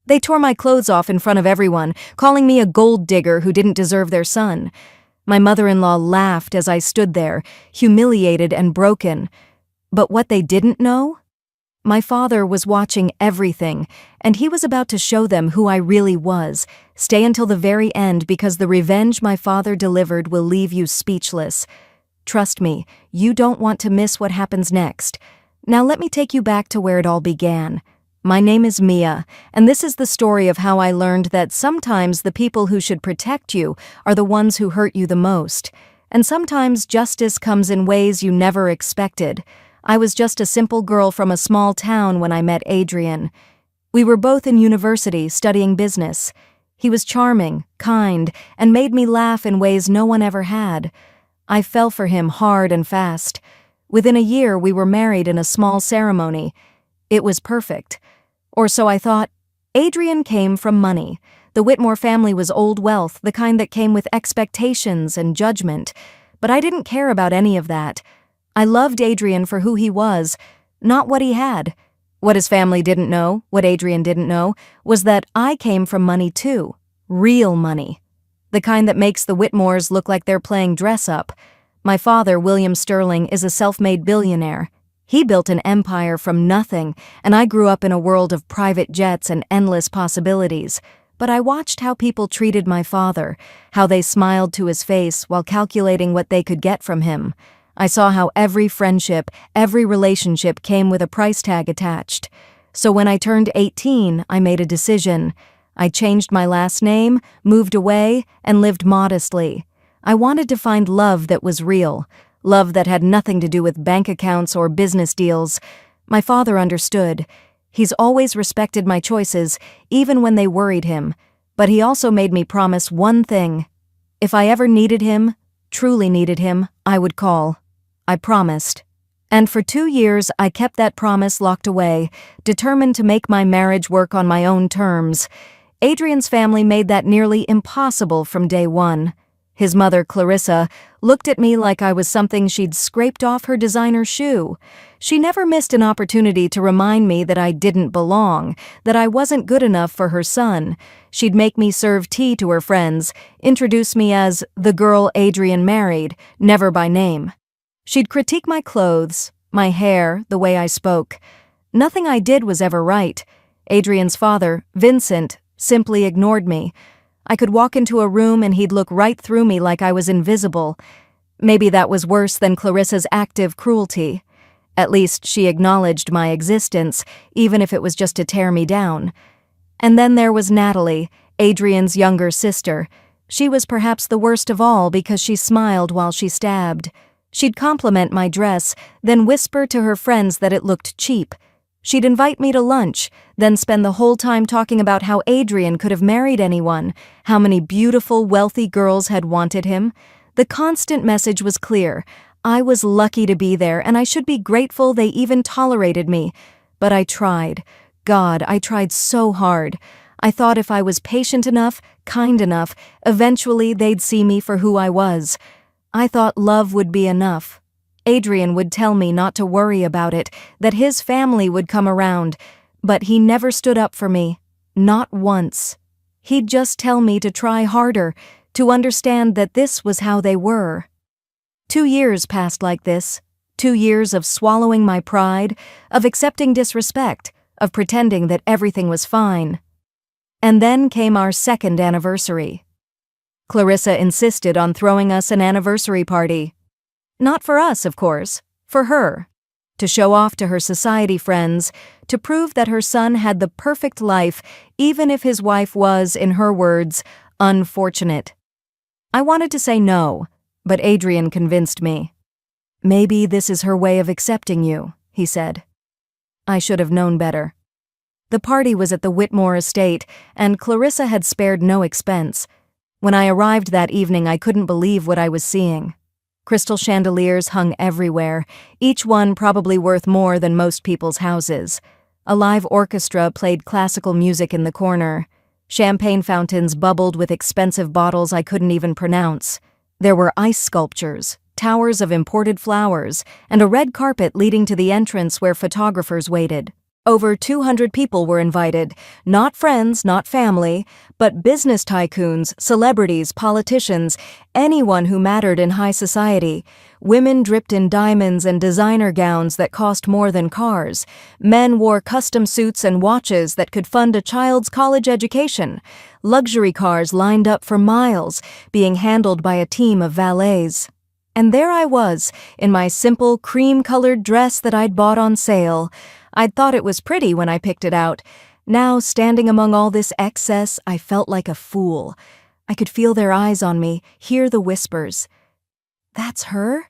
They tore my clothes off in front of everyone, calling me a gold digger who didn't deserve their son. My mother-in-law laughed as I stood there, humiliated and broken. But what they didn't know? My father was watching everything, and he was about to show them who I really was. Stay until the very end, because the revenge my father delivered will leave you speechless. Trust me, you don't want to miss what happens next. Now let me take you back to where it all began. My name is Mia, and this is the story of how I learned that sometimes the people who should protect you are the ones who hurt you the most. And sometimes justice comes in ways you never expected. I was just a simple girl from a small town when I met Adrian. We were both in university studying business. He was charming, kind, and made me laugh in ways no one ever had. I fell for him hard and fast. Within a year, we were married in a small ceremony. It was perfect. Or so I thought. Adrian came from money. The Whitmore family was old wealth, the kind that came with expectations and judgment. But I didn't care about any of that. I loved Adrian for who he was, not what he had. What his family didn't know, what Adrian didn't know, was that I came from money too. Real money. The kind that makes the Whitmores look like they're playing dress-up. My father, William Sterling, is a self-made billionaire. He built an empire from nothing, and I grew up in a world of private jets and endless possibilities. But I watched how people treated my father, how they smiled to his face while calculating what they could get from him. I saw how every friendship, every relationship came with a price tag attached. So when I turned 18, I made a decision. I changed my last name, moved away, and lived modestly. I wanted to find love that was real, love that had nothing to do with bank accounts or business deals. My father understood. He's always respected my choices, even when they worried him. But he also made me promise one thing. If I ever needed him, truly needed him, I would call. I promised. And for 2 years, I kept that promise locked away, determined to make my marriage work on my own terms. Adrian's family made that nearly impossible from day one. His mother, Clarissa, looked at me like I was something she'd scraped off her designer shoe. She never missed an opportunity to remind me that I didn't belong, that I wasn't good enough for her son. She'd make me serve tea to her friends, introduce me as the girl Adrian married, never by name. She'd critique my clothes, my hair, the way I spoke. Nothing I did was ever right. Adrian's father, Vincent, simply ignored me. I could walk into a room and he'd look right through me like I was invisible. Maybe that was worse than Clarissa's active cruelty. At least she acknowledged my existence, even if it was just to tear me down. And then there was Natalie, Adrian's younger sister. She was perhaps the worst of all because she smiled while she stabbed. She'd compliment my dress, then whisper to her friends that it looked cheap. She'd invite me to lunch, then spend the whole time talking about how Adrian could have married anyone, how many beautiful, wealthy girls had wanted him. The constant message was clear. I was lucky to be there, and I should be grateful they even tolerated me. But I tried. God, I tried so hard. I thought if I was patient enough, kind enough, eventually they'd see me for who I was. I thought love would be enough. Adrian would tell me not to worry about it, that his family would come around, but he never stood up for me. Not once. He'd just tell me to try harder, to understand that this was how they were. 2 years passed like this. 2 years of swallowing my pride, of accepting disrespect, of pretending that everything was fine. And then came our second anniversary. Clarissa insisted on throwing us an anniversary party. Not for us, of course, for her. To show off to her society friends, to prove that her son had the perfect life, even if his wife was, in her words, unfortunate. I wanted to say no, but Adrian convinced me. "Maybe this is her way of accepting you," he said. I should have known better. The party was at the Whitmore estate, and Clarissa had spared no expense. When I arrived that evening, I couldn't believe what I was seeing. Crystal chandeliers hung everywhere, each one probably worth more than most people's houses. A live orchestra played classical music in the corner. Champagne fountains bubbled with expensive bottles I couldn't even pronounce. There were ice sculptures, towers of imported flowers, and a red carpet leading to the entrance where photographers waited. Over 200 people were invited, not friends, not family, but business tycoons, celebrities, politicians, anyone who mattered in high society. Women dripped in diamonds and designer gowns that cost more than cars. Men wore custom suits and watches that could fund a child's college education. Luxury cars lined up for miles, being handled by a team of valets. And there I was, in my simple cream-colored dress that I'd bought on sale. I'd thought it was pretty when I picked it out. Now, standing among all this excess, I felt like a fool. I could feel their eyes on me, hear the whispers. That's her?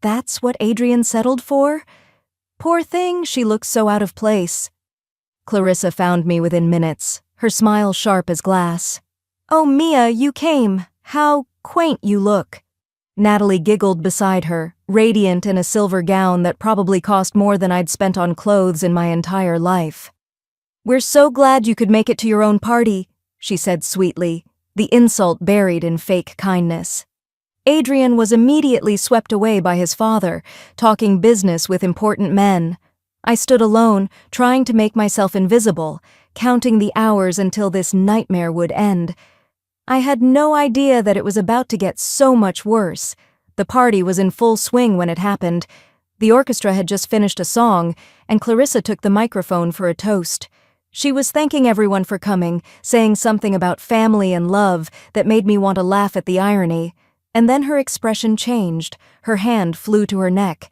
That's what Adrian settled for? Poor thing, she looks so out of place. Clarissa found me within minutes, her smile sharp as glass. "Oh, Mia, you came. How quaint you look." Natalie giggled beside her, radiant in a silver gown that probably cost more than I'd spent on clothes in my entire life. "We're so glad you could make it to your own party," she said sweetly, the insult buried in fake kindness. Adrian was immediately swept away by his father, talking business with important men. I stood alone, trying to make myself invisible, counting the hours until this nightmare would end. I had no idea that it was about to get so much worse. The party was in full swing when it happened. The orchestra had just finished a song, and Clarissa took the microphone for a toast. She was thanking everyone for coming, saying something about family and love that made me want to laugh at the irony. And then her expression changed. Her hand flew to her neck.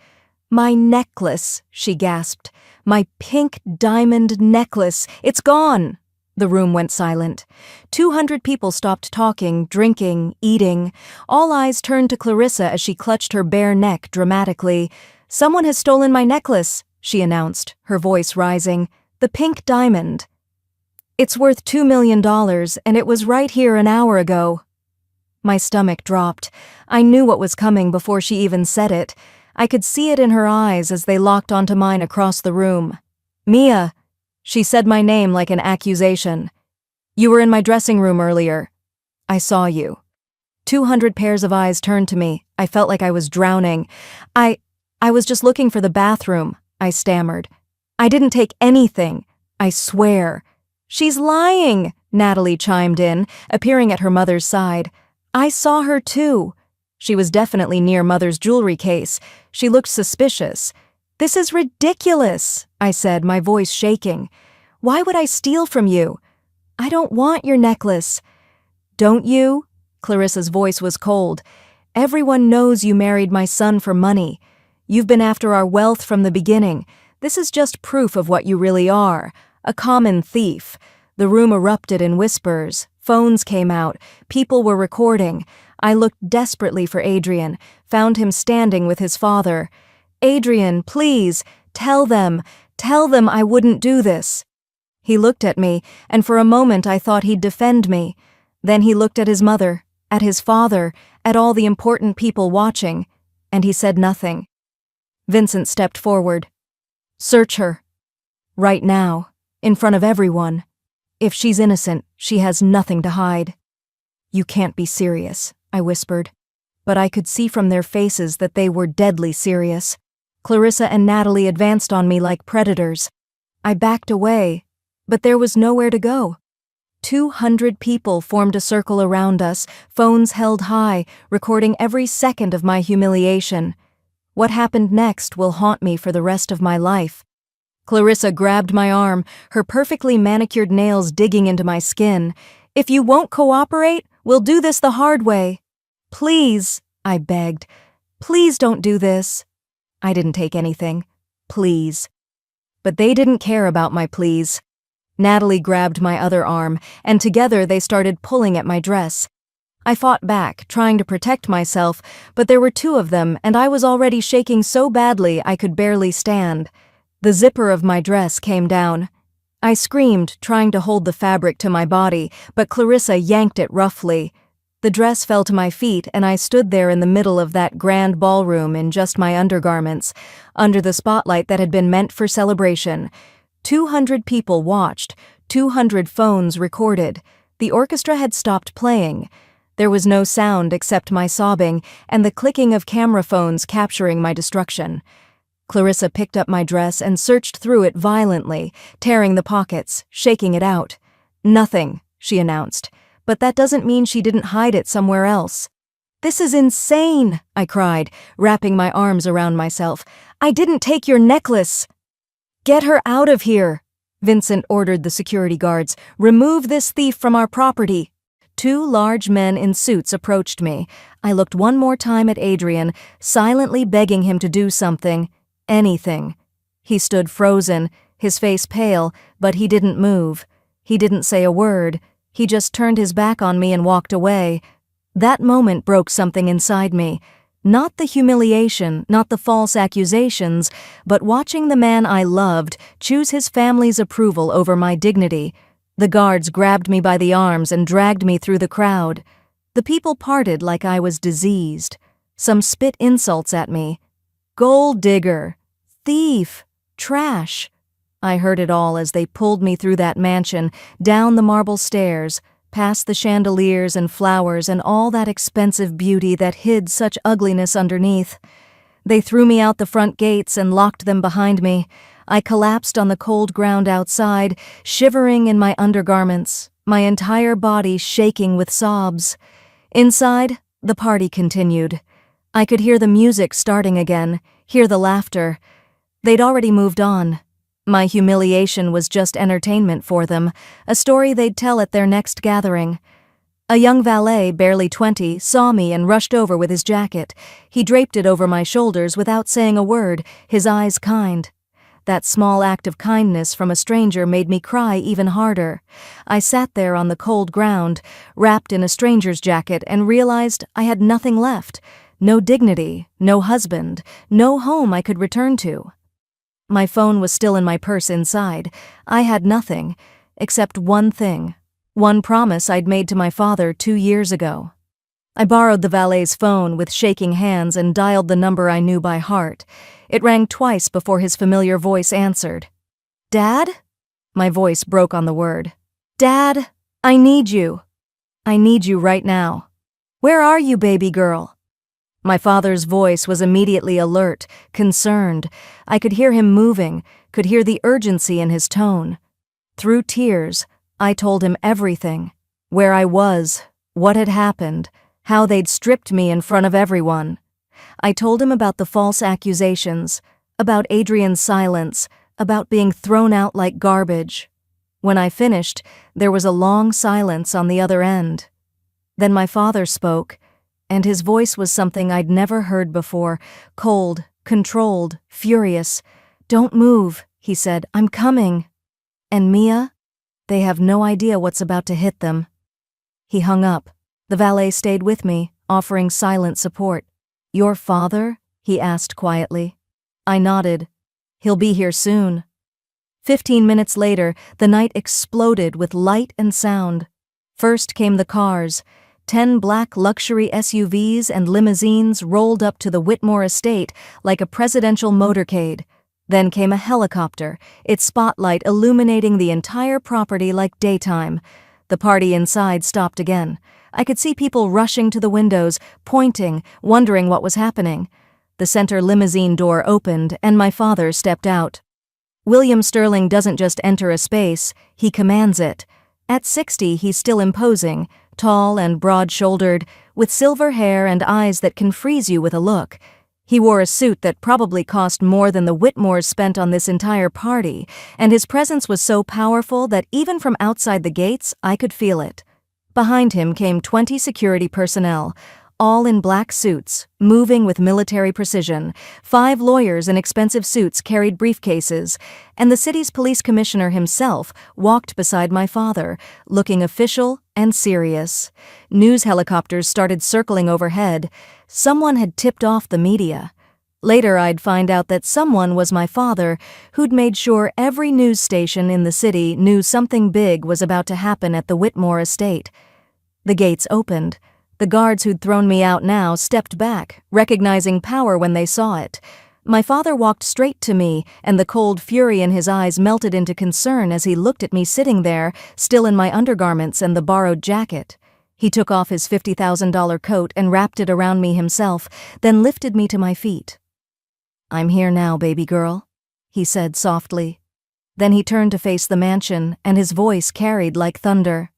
"My necklace," she gasped. "My pink diamond necklace. It's gone." The room went silent. 200 people stopped talking, drinking, eating. All eyes turned to Clarissa as she clutched her bare neck dramatically. "Someone has stolen my necklace," she announced, her voice rising. "The pink diamond. It's worth $2 million, and it was right here an hour ago." My stomach dropped. I knew what was coming before she even said it. I could see it in her eyes as they locked onto mine across the room. "Mia." She said my name like an accusation. "You were in my dressing room earlier. I saw you." 200 pairs of eyes turned to me. I felt like I was drowning. I was just looking for the bathroom," I stammered. "I didn't take anything. I swear." "She's lying," Natalie chimed in, appearing at her mother's side. "I saw her too." She was definitely near Mother's jewelry case. She looked suspicious. "This is ridiculous," I said, my voice shaking. "Why would I steal from you? I don't want your necklace." "Don't you?" Clarissa's voice was cold. "Everyone knows you married my son for money. You've been after our wealth from the beginning. This is just proof of what you really are, a common thief." The room erupted in whispers. Phones came out. People were recording. I looked desperately for Adrian, found him standing with his father. "Adrian, please, tell them I wouldn't do this." He looked at me, and for a moment I thought he'd defend me. Then he looked at his mother, at his father, at all the important people watching, and he said nothing. Vincent stepped forward. "Search her. Right now, in front of everyone. If she's innocent, she has nothing to hide." "You can't be serious," I whispered. But I could see from their faces that they were deadly serious. Clarissa and Natalie advanced on me like predators. I backed away, but there was nowhere to go. 200 people formed a circle around us, phones held high, recording every second of my humiliation. What happened next will haunt me for the rest of my life. Clarissa grabbed my arm, her perfectly manicured nails digging into my skin. "If you won't cooperate, we'll do this the hard way." "Please," I begged. "Please don't do this." I didn't take anything. Please. But they didn't care about my pleas. Natalie grabbed my other arm, and together they started pulling at my dress. I fought back, trying to protect myself, but there were two of them, and I was already shaking so badly I could barely stand. The zipper of my dress came down. I screamed, trying to hold the fabric to my body, but Clarissa yanked it roughly. The dress fell to my feet, and I stood there in the middle of that grand ballroom in just my undergarments, under the spotlight that had been meant for celebration. 200 people watched, 200 phones recorded. The orchestra had stopped playing. There was no sound except my sobbing and the clicking of camera phones capturing my destruction. Clarissa picked up my dress and searched through it violently, tearing the pockets, shaking it out. "Nothing," she announced, "but that doesn't mean she didn't hide it somewhere else." "This is insane," I cried, wrapping my arms around myself. "I didn't take your necklace." "Get her out of here," Vincent ordered the security guards. "Remove this thief from our property." Two large men in suits approached me. I looked one more time at Adrian, silently begging him to do something, anything. He stood frozen, his face pale, but he didn't move. He didn't say a word. He just turned his back on me and walked away. That moment broke something inside me. Not the humiliation, not the false accusations, but watching the man I loved choose his family's approval over my dignity. The guards grabbed me by the arms and dragged me through the crowd. The people parted like I was diseased. Some spit insults at me. "Gold digger," "thief," "trash." I heard it all as they pulled me through that mansion, down the marble stairs, past the chandeliers and flowers and all that expensive beauty that hid such ugliness underneath. They threw me out the front gates and locked them behind me. I collapsed on the cold ground outside, shivering in my undergarments, my entire body shaking with sobs. Inside, the party continued. I could hear the music starting again, hear the laughter. They'd already moved on. My humiliation was just entertainment for them, a story they'd tell at their next gathering. A young valet, barely 20, saw me and rushed over with his jacket. He draped it over my shoulders without saying a word, his eyes kind. That small act of kindness from a stranger made me cry even harder. I sat there on the cold ground, wrapped in a stranger's jacket, and realized I had nothing left. No dignity, no husband, no home I could return to. My phone was still in my purse inside. I had nothing, except one thing, one promise I'd made to my father 2 years ago. I borrowed the valet's phone with shaking hands and dialed the number I knew by heart. It rang twice before his familiar voice answered. "Dad?" My voice broke on the word. "Dad, I need you. I need you right now. Where are you, baby girl?" My father's voice was immediately alert, concerned. I could hear him moving, could hear the urgency in his tone. Through tears, I told him everything. Where I was, what had happened, how they'd stripped me in front of everyone. I told him about the false accusations, about Adrian's silence, about being thrown out like garbage. When I finished, there was a long silence on the other end. Then my father spoke, and his voice was something I'd never heard before, cold, controlled, furious. "Don't move," he said. "I'm coming." "And Mia? They have no idea what's about to hit them." He hung up. The valet stayed with me, offering silent support. "Your father?" he asked quietly. I nodded. "He'll be here soon." 15 minutes later, the night exploded with light and sound. First came the cars. 10 black luxury SUVs and limousines rolled up to the Whitmore estate like a presidential motorcade. Then came a helicopter, its spotlight illuminating the entire property like daytime. The party inside stopped again. I could see people rushing to the windows, pointing, wondering what was happening. The center limousine door opened, and my father stepped out. William Sterling doesn't just enter a space, he commands it. At 60, he's still imposing, tall and broad-shouldered, with silver hair and eyes that can freeze you with a look. He wore a suit that probably cost more than the Whitmores spent on this entire party, and his presence was so powerful that even from outside the gates, I could feel it. Behind him came 20 security personnel, all in black suits, moving with military precision. 5 lawyers in expensive suits carried briefcases, and the city's police commissioner himself walked beside my father, looking official and serious. News helicopters started circling overhead. Someone had tipped off the media. Later, I'd find out that someone was my father, who'd made sure every news station in the city knew something big was about to happen at the Whitmore estate. The gates opened. The guards who'd thrown me out now stepped back, recognizing power when they saw it. My father walked straight to me, and the cold fury in his eyes melted into concern as he looked at me sitting there, still in my undergarments and the borrowed jacket. He took off his $50,000 coat and wrapped it around me himself, then lifted me to my feet. "I'm here now, baby girl," he said softly. Then he turned to face the mansion, and his voice carried like thunder.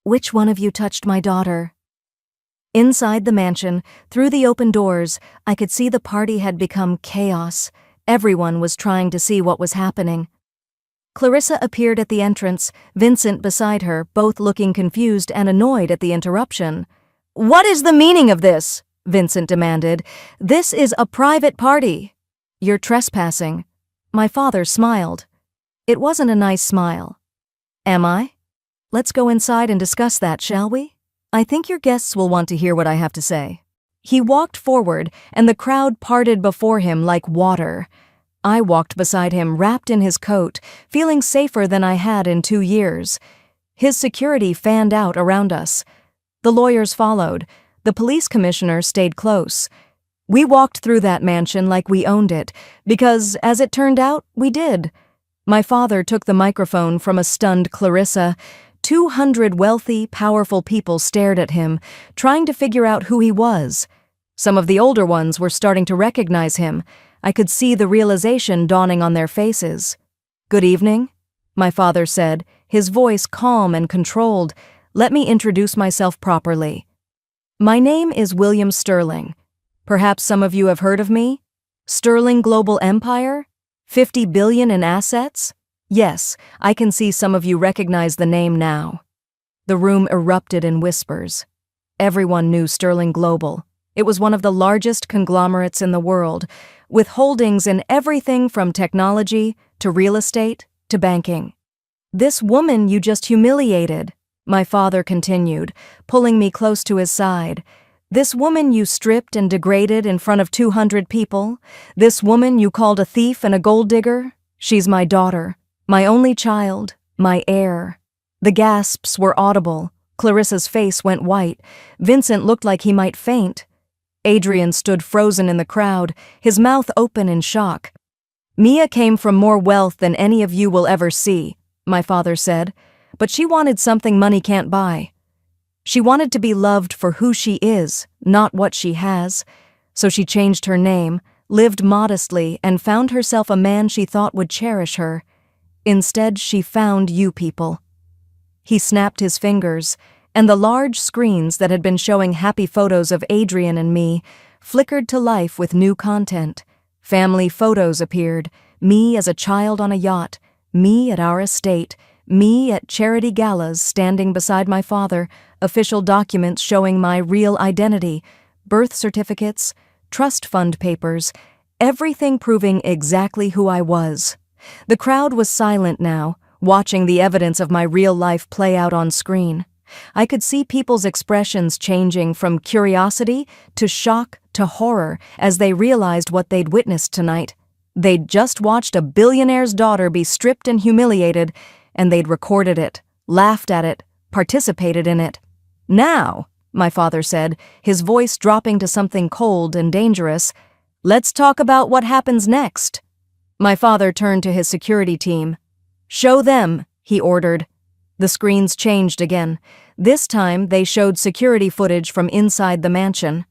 "Which one of you touched my daughter?" Inside the mansion, through the open doors, I could see the party had become chaos. Everyone was trying to see what was happening. Clarissa appeared at the entrance, Vincent beside her, both looking confused and annoyed at the interruption. "What is the meaning of this?" Vincent demanded. "This is a private party." "You're trespassing." My father smiled. It wasn't a nice smile. "Am I? Let's go inside and discuss that, shall we? I think your guests will want to hear what I have to say." He walked forward, and the crowd parted before him like water. I walked beside him, wrapped in his coat, feeling safer than I had in 2 years. His security fanned out around us. The lawyers followed. The police commissioner stayed close. We walked through that mansion like we owned it, because, as it turned out, we did. My father took the microphone from a stunned Clarissa. 200 wealthy, powerful people stared at him, trying to figure out who he was. Some of the older ones were starting to recognize him. I could see the realization dawning on their faces. "Good evening," my father said, his voice calm and controlled. "Let me introduce myself properly. My name is William Sterling. Perhaps some of you have heard of me? Sterling Global Empire? 50 billion in assets? Yes, I can see some of you recognize the name now." The room erupted in whispers. Everyone knew Sterling Global. It was one of the largest conglomerates in the world, with holdings in everything from technology to real estate to banking. "This woman you just humiliated," my father continued, pulling me close to his side. "This woman you stripped and degraded in front of 200 people, this woman you called a thief and a gold digger, she's my daughter, my only child, my heir." The gasps were audible. Clarissa's face went white. Vincent looked like he might faint. Adrian stood frozen in the crowd, his mouth open in shock. "Mia came from more wealth than any of you will ever see," my father said, "but she wanted something money can't buy. She wanted to be loved for who she is, not what she has. So she changed her name, lived modestly, and found herself a man she thought would cherish her. Instead, she found you people." He snapped his fingers, and the large screens that had been showing happy photos of Adrian and me flickered to life with new content. Family photos appeared, me as a child on a yacht, me at our estate, me at charity galas standing beside my father, official documents showing my real identity, birth certificates, trust fund papers, everything proving exactly who I was. The crowd was silent now, watching the evidence of my real life play out on screen. I could see people's expressions changing from curiosity to shock to horror as they realized what they'd witnessed tonight. They'd just watched a billionaire's daughter be stripped and humiliated, and they'd recorded it, laughed at it, participated in it. "Now," my father said, his voice dropping to something cold and dangerous, "let's talk about what happens next." My father turned to his security team. "Show them," he ordered. The screens changed again. This time, they showed security footage from inside the mansion.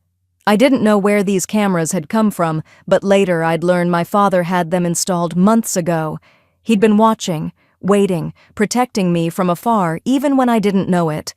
I didn't know where these cameras had come from, but later I'd learn my father had them installed months ago. He'd been watching, waiting, protecting me from afar, even when I didn't know it.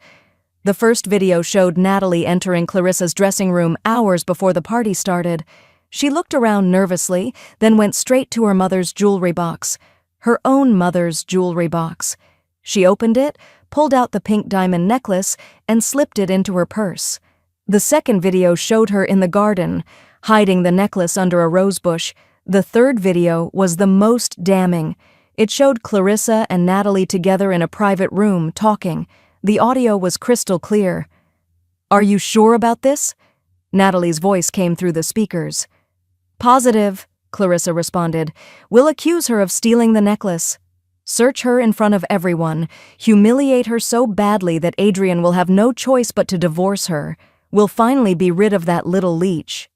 The first video showed Natalie entering Clarissa's dressing room hours before the party started. She looked around nervously, then went straight to her mother's jewelry box. Her own mother's jewelry box. She opened it, pulled out the pink diamond necklace, and slipped it into her purse. The second video showed her in the garden, hiding the necklace under a rosebush. The third video was the most damning. It showed Clarissa and Natalie together in a private room, talking. The audio was crystal clear. "Are you sure about this?" Natalie's voice came through the speakers. "Positive," Clarissa responded. "We'll accuse her of stealing the necklace. Search her in front of everyone, humiliate her so badly that Adrian will have no choice but to divorce her. We'll finally be rid of that little leech."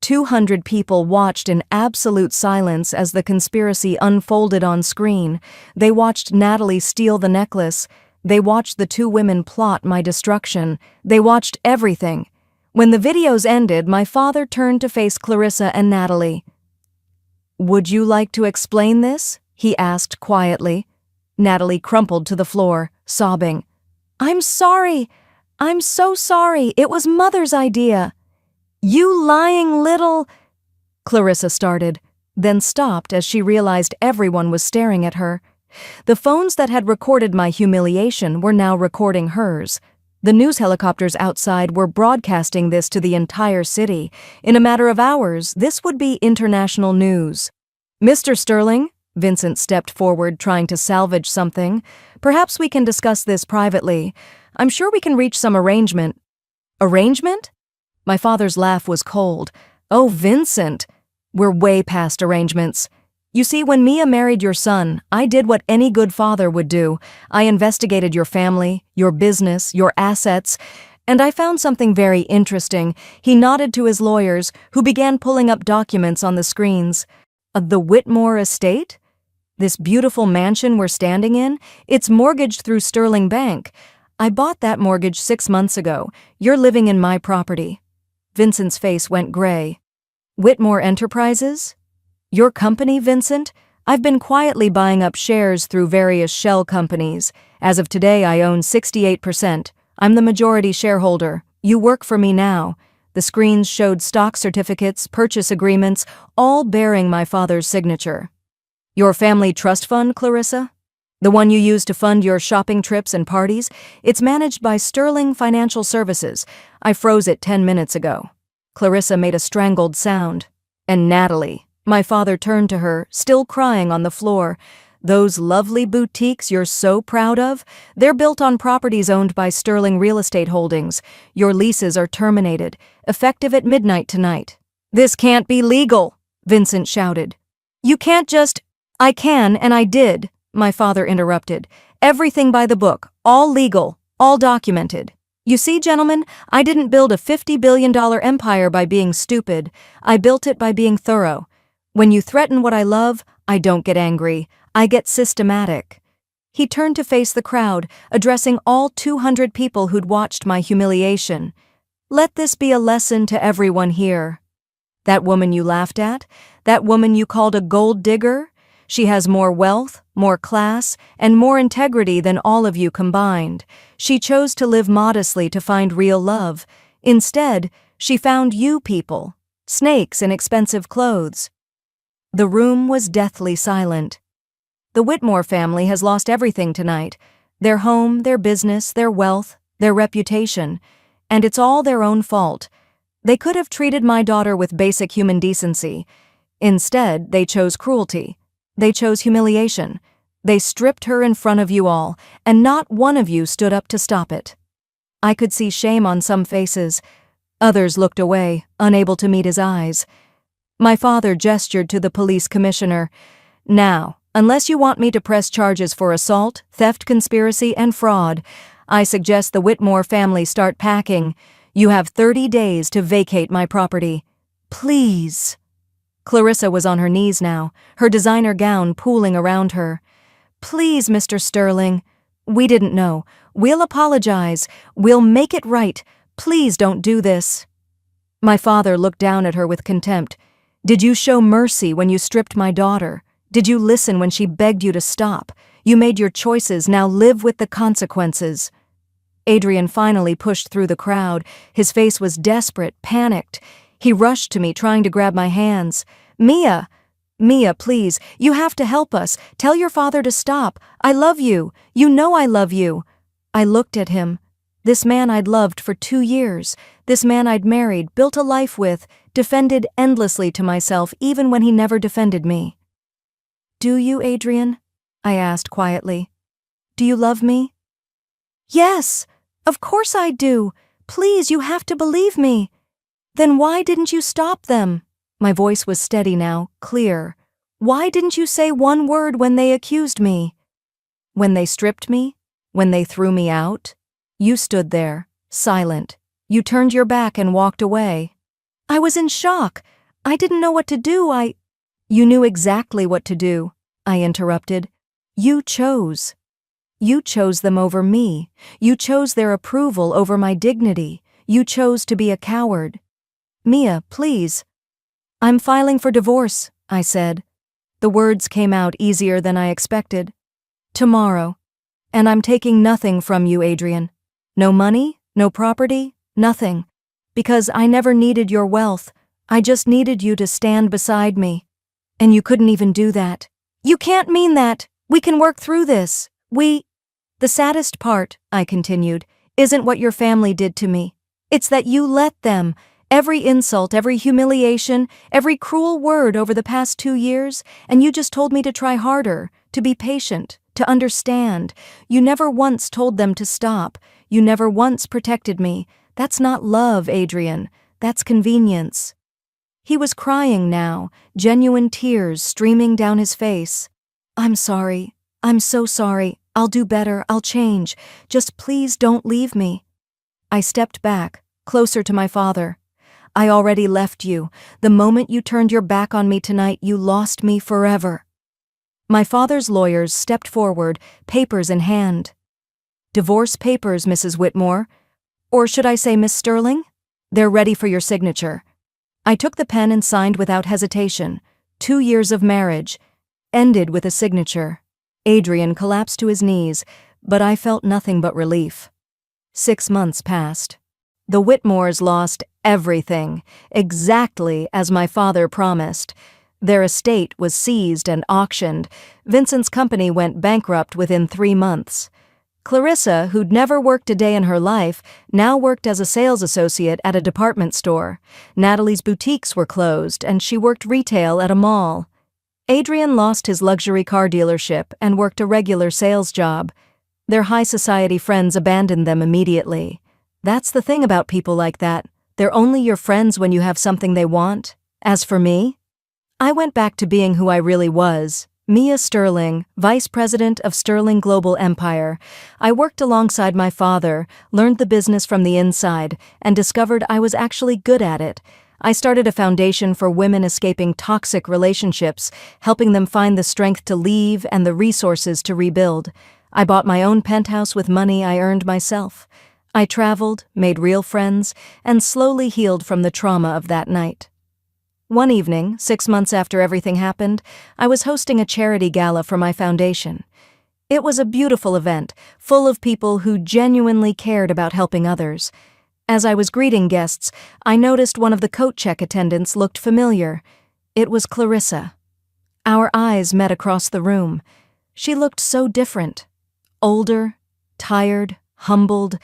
200 people watched in absolute silence as the conspiracy unfolded on screen. They watched Natalie steal the necklace. They watched the two women plot my destruction. They watched everything. When the videos ended, my father turned to face Clarissa and Natalie. "Would you like to explain this?" he asked quietly. Natalie crumpled to the floor, sobbing. "I'm sorry. I'm so sorry. It was Mother's idea." "You lying little—" Clarissa started, then stopped as she realized everyone was staring at her. The phones that had recorded my humiliation were now recording hers. The news helicopters outside were broadcasting this to the entire city. In a matter of hours, this would be international news. "Mr. Sterling," Vincent stepped forward, trying to salvage something. "Perhaps we can discuss this privately. I'm sure we can reach some arrangement." "Arrangement?" My father's laugh was cold. "Oh, Vincent, we're way past arrangements. You see, when Mia married your son, I did what any good father would do. I investigated your family, your business, your assets, and I found something very interesting." He nodded to his lawyers, who began pulling up documents on the screens. "The Whitmore estate? This beautiful mansion we're standing in? It's mortgaged through Sterling Bank. I bought that mortgage 6 months ago. You're living in my property." Vincent's face went gray. "Whitmore Enterprises? Your company, Vincent? I've been quietly buying up shares through various shell companies. As of today, I own 68%. I'm the majority shareholder. You work for me now." The screens showed stock certificates, purchase agreements, all bearing my father's signature. "Your family trust fund, Clarissa? The one you use to fund your shopping trips and parties? It's managed by Sterling Financial Services. I froze it 10 minutes ago." Clarissa made a strangled sound. "And Natalie." My father turned to her, still crying on the floor. "Those lovely boutiques you're so proud of? They're built on properties owned by Sterling Real Estate Holdings. Your leases are terminated, effective at midnight tonight." "This can't be legal," Vincent shouted. "You can't just—" "I can, and I did," my father interrupted. "Everything by the book, all legal, all documented. You see, gentlemen, I didn't build a $50 billion empire by being stupid. I built it by being thorough. When you threaten what I love, I don't get angry. I get systematic." He turned to face the crowd, addressing all 200 people who'd watched my humiliation. "Let this be a lesson to everyone here. That woman you laughed at, that woman you called a gold digger, she has more wealth, more class, and more integrity than all of you combined. She chose to live modestly to find real love. Instead, she found you people, snakes in expensive clothes." The room was deathly silent. The Whitmore family has lost everything tonight. Their home, their business, their wealth, their reputation. And it's all their own fault. They could have treated my daughter with basic human decency. Instead, they chose cruelty. They chose humiliation. They stripped her in front of you all, and not one of you stood up to stop it. I could see shame on some faces. Others looked away, unable to meet his eyes. My father gestured to the police commissioner. "Now, unless you want me to press charges for assault, theft, conspiracy, and fraud, I suggest the Whitmore family start packing. You have 30 days to vacate my property. Please." Clarissa was on her knees now, her designer gown pooling around her. "Please, Mr. Sterling. We didn't know. We'll apologize. We'll make it right. Please don't do this." My father looked down at her with contempt. "Did you show mercy when you stripped my daughter? Did you listen when she begged you to stop? You made your choices, now live with the consequences." Adrian finally pushed through the crowd. His face was desperate, panicked. He rushed to me, trying to grab my hands. "Mia! Mia, please, you have to help us. Tell your father to stop. I love you. You know I love you." I looked at him. This man I'd loved for 2 years. This man I'd married, built a life with, defended endlessly to myself even when he never defended me. "Do you, Adrian?" I asked quietly. "Do you love me?" "Yes, of course I do. Please, you have to believe me." "Then why didn't you stop them?" My voice was steady now, clear. "Why didn't you say one word when they accused me?" "When they stripped me? When they threw me out? You stood there, silent. You turned your back and walked away." "I was in shock. I didn't know what to do. "You knew exactly what to do," I interrupted. "You chose. You chose them over me. You chose their approval over my dignity. You chose to be a coward." "Mia, please." "I'm filing for divorce," I said. The words came out easier than I expected. Tomorrow. And I'm taking nothing from you, Adrian. No money, no property, nothing. Because I never needed your wealth. I just needed you to stand beside me. And you couldn't even do that. You can't mean that. We can work through this. The saddest part, I continued, isn't what your family did to me. It's that you let them. Every insult, every humiliation, every cruel word over the past 2 years, and you just told me to try harder, to be patient, to understand. You never once told them to stop. You never once protected me. That's not love, Adrian. That's convenience. He was crying now, genuine tears streaming down his face. I'm sorry. I'm so sorry. I'll do better. I'll change. Just please don't leave me. I stepped back, closer to my father. I already left you. The moment you turned your back on me tonight, you lost me forever. My father's lawyers stepped forward, papers in hand. Divorce papers, Mrs. Whitmore. Or should I say Miss Sterling? They're ready for your signature. I took the pen and signed without hesitation. 2 years of marriage. Ended with a signature. Adrian collapsed to his knees, but I felt nothing but relief. 6 months passed. The Whitmores lost everything, exactly as my father promised. Their estate was seized and auctioned. Vincent's company went bankrupt within 3 months. Clarissa, who'd never worked a day in her life, now worked as a sales associate at a department store. Natalie's boutiques were closed, and she worked retail at a mall. Adrian lost his luxury car dealership and worked a regular sales job. Their high society friends abandoned them immediately. That's the thing about people like that. They're only your friends when you have something they want. As for me, I went back to being who I really was. Mia Sterling, Vice President of Sterling Global Empire. I worked alongside my father, learned the business from the inside, and discovered I was actually good at it. I started a foundation for women escaping toxic relationships, helping them find the strength to leave and the resources to rebuild. I bought my own penthouse with money I earned myself. I traveled, made real friends, and slowly healed from the trauma of that night. One evening, 6 months after everything happened, I was hosting a charity gala for my foundation. It was a beautiful event, full of people who genuinely cared about helping others. As I was greeting guests, I noticed one of the coat check attendants looked familiar. It was Clarissa. Our eyes met across the room. She looked so different. Older, tired, humbled.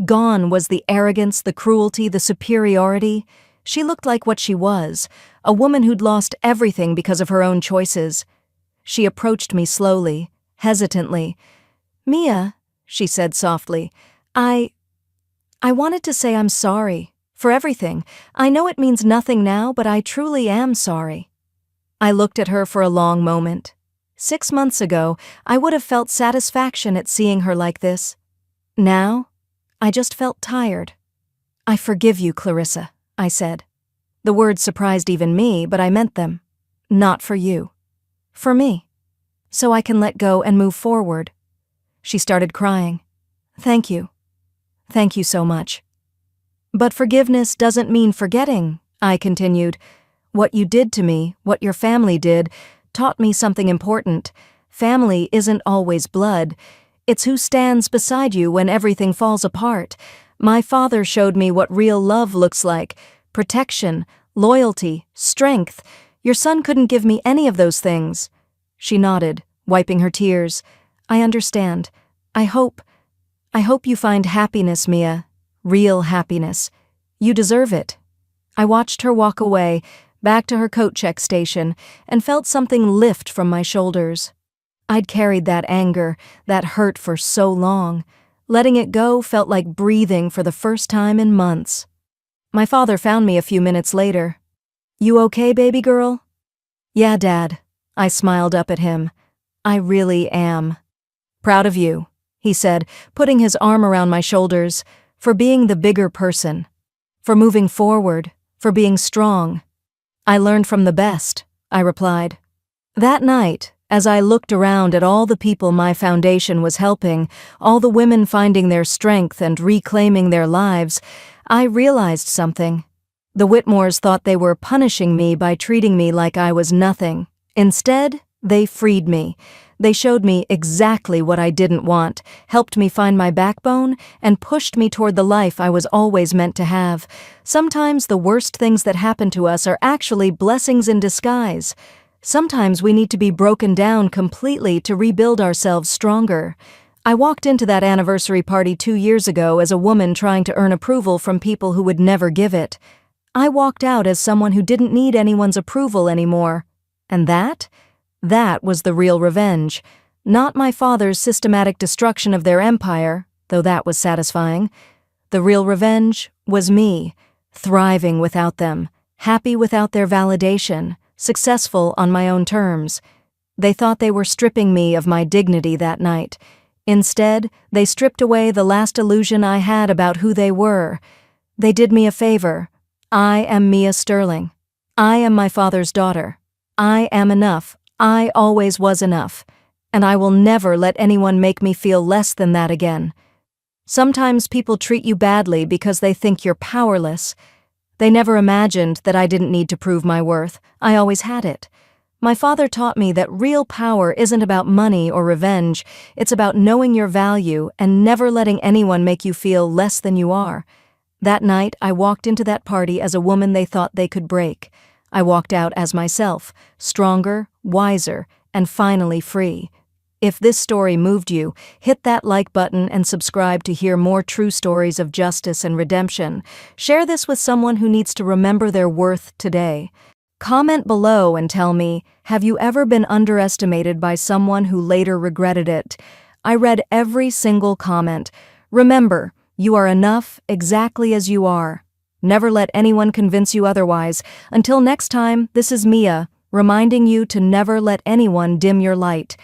Gone was the arrogance, the cruelty, the superiority. She looked like what she was, a woman who'd lost everything because of her own choices. She approached me slowly, hesitantly. "Mia," she said softly, I wanted to say I'm sorry. For everything. I know it means nothing now, but I truly am sorry." I looked at her for a long moment. 6 months ago, I would have felt satisfaction at seeing her like this. Now, I just felt tired. "I forgive you, Clarissa," I said. The words surprised even me, but I meant them. Not for you. For me. So I can let go and move forward. She started crying. "Thank you. Thank you so much." "But forgiveness doesn't mean forgetting," I continued. "What you did to me, what your family did, taught me something important. Family isn't always blood. It's who stands beside you when everything falls apart. My father showed me what real love looks like. Protection, loyalty, strength. Your son couldn't give me any of those things." She nodded, wiping her tears. "I understand. I hope you find happiness, Mia. Real happiness. You deserve it." I watched her walk away, back to her coat check station, and felt something lift from my shoulders. I'd carried that anger, that hurt for so long. Letting it go felt like breathing for the first time in months. My father found me a few minutes later. "You okay, baby girl?" "Yeah, Dad." I smiled up at him. "I really am." "Proud of you," he said, putting his arm around my shoulders, "for being the bigger person, for moving forward, for being strong." "I learned from the best," I replied. That night, as I looked around at all the people my foundation was helping, all the women finding their strength and reclaiming their lives, I realized something. The Whitmores thought they were punishing me by treating me like I was nothing, Instead, they freed me. They showed me exactly what I didn't want, helped me find my backbone, and pushed me toward the life I was always meant to have. Sometimes the worst things that happen to us are actually blessings in disguise. Sometimes we need to be broken down completely to rebuild ourselves stronger. I walked into that anniversary party 2 years ago as a woman trying to earn approval from people who would never give it. I walked out as someone who didn't need anyone's approval anymore. And that was the real revenge. Not my father's systematic destruction of their empire, though that was satisfying. The real revenge was me, thriving without them, happy without their validation, successful on my own terms. They thought they were stripping me of my dignity that night. Instead, they stripped away the last illusion I had about who they were. They did me a favor. I am Mia Sterling. I am my father's daughter. I am enough. I always was enough. And I will never let anyone make me feel less than that again. Sometimes people treat you badly because they think you're powerless. They never imagined that I didn't need to prove my worth. I always had it. My father taught me that real power isn't about money or revenge. It's about knowing your value and never letting anyone make you feel less than you are. That night, I walked into that party as a woman they thought they could break. I walked out as myself, stronger, wiser, and finally free. If this story moved you, hit that like button and subscribe to hear more true stories of justice and redemption. Share this with someone who needs to remember their worth today. Comment below and tell me, have you ever been underestimated by someone who later regretted it? I read every single comment. Remember, you are enough exactly as you are. Never let anyone convince you otherwise. Until next time, this is Mia, reminding you to never let anyone dim your light.